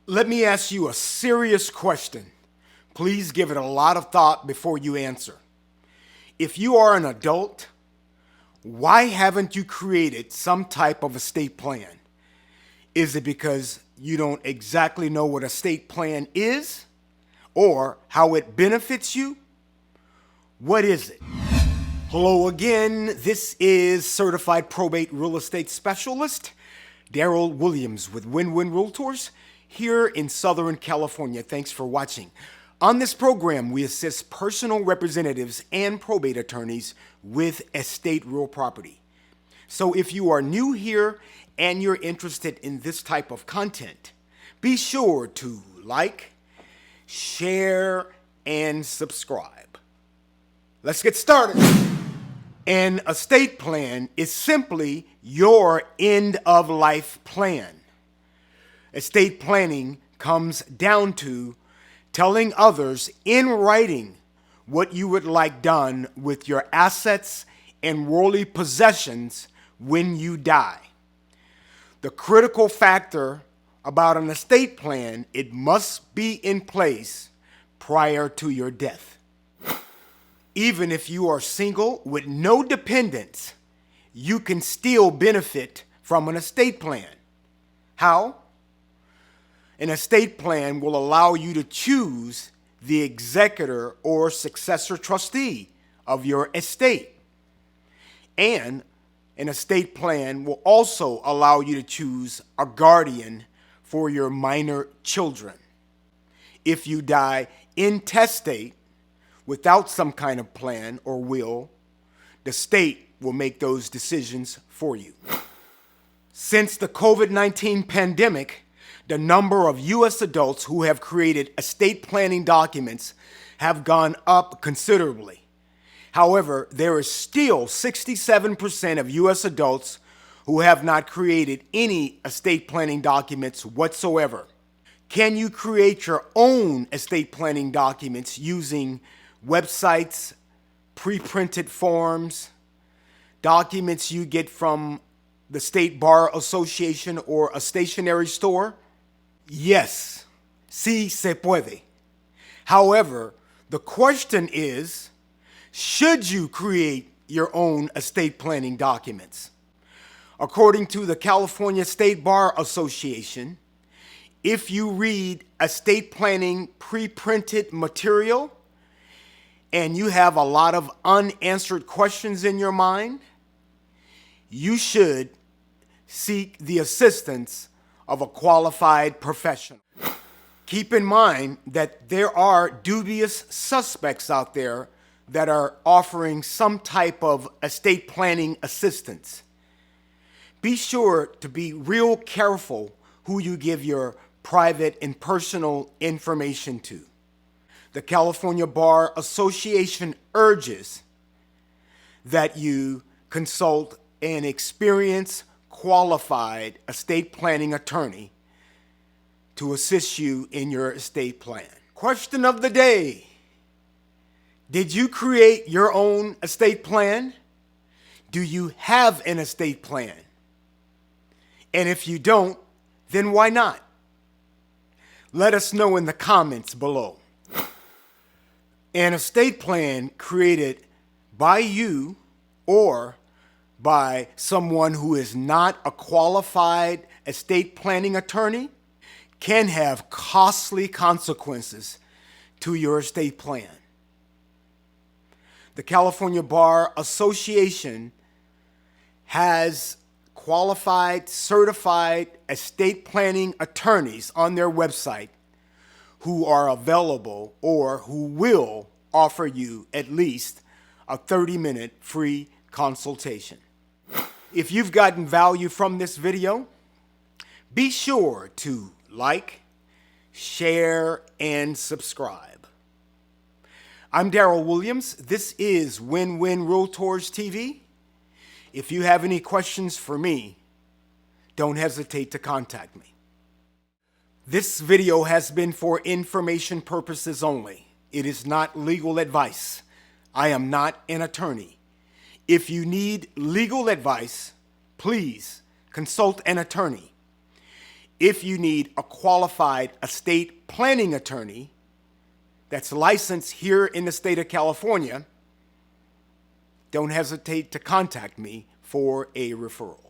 Let me ask you a serious question. Please give it a lot of thought before you answer. If you are an adult, why haven't you created some type of estate plan? Is it because you don't exactly know what a estate plan is or how it benefits you? What is it? Hello again. This is Certified Probate Real Estate Specialist Daryl Williams with Win-Win Realtors here in Southern California. Thanks for watching. On this program, we assist personal representatives and probate attorneys with estate real property. So if you are new here and you're interested in this type of content, be sure to like, share, and subscribe. Let's get started. An estate plan is simply your end-of-life plan. Estate planning comes down to telling others in writing what you would like done with your assets and worldly possessions when you die. The critical factor about an estate plan, it must be in place prior to your death. Even if you are single with no dependents, you can still benefit from an estate plan. How? An estate plan will allow you to choose the executor or successor trustee of your estate. And an estate plan will also allow you to choose a guardian for your minor children. If you die intestate without some kind of plan or will, the state will make those decisions for you. Since the COVID-19 pandemic, the number of U.S. adults who have created estate planning documents have gone up considerably. However, there is still 67% of U.S. adults who have not created any estate planning documents whatsoever. Can you create your own estate planning documents using websites, pre-printed forms, documents you get from the State Bar Association or a stationery store? Yes, sí se puede. However, the question is, should you create your own estate planning documents? According to the California State Bar Association, if you read estate planning pre-printed material and you have a lot of unanswered questions in your mind, you should seek the assistance of a qualified professional. Keep in mind that there are dubious suspects out there that are offering some type of estate planning assistance. Be sure to be real careful who you give your private and personal information to. The California Bar Association urges that you consult an experienced, qualified estate planning attorney to assist you in your estate plan. Question of the day. Did you create your own estate plan? Do you have an estate plan? And if you don't, then why not? Let us know in the comments below. An estate plan created by you or by someone who is not a qualified estate planning attorney can have costly consequences to your estate plan. The California Bar Association has qualified, certified estate planning attorneys on their website who are available or who will offer you at least a 30-minute free consultation. If you've gotten value from this video, be sure to like, share, and subscribe. I'm Daryl Williams. This is Win-Win Realtors TV. If you have any questions for me, don't hesitate to contact me. This video has been for information purposes only. It is not legal advice. I am not an attorney. If you need legal advice, please consult an attorney. If you need a qualified estate planning attorney that's licensed here in the state of California, don't hesitate to contact me for a referral.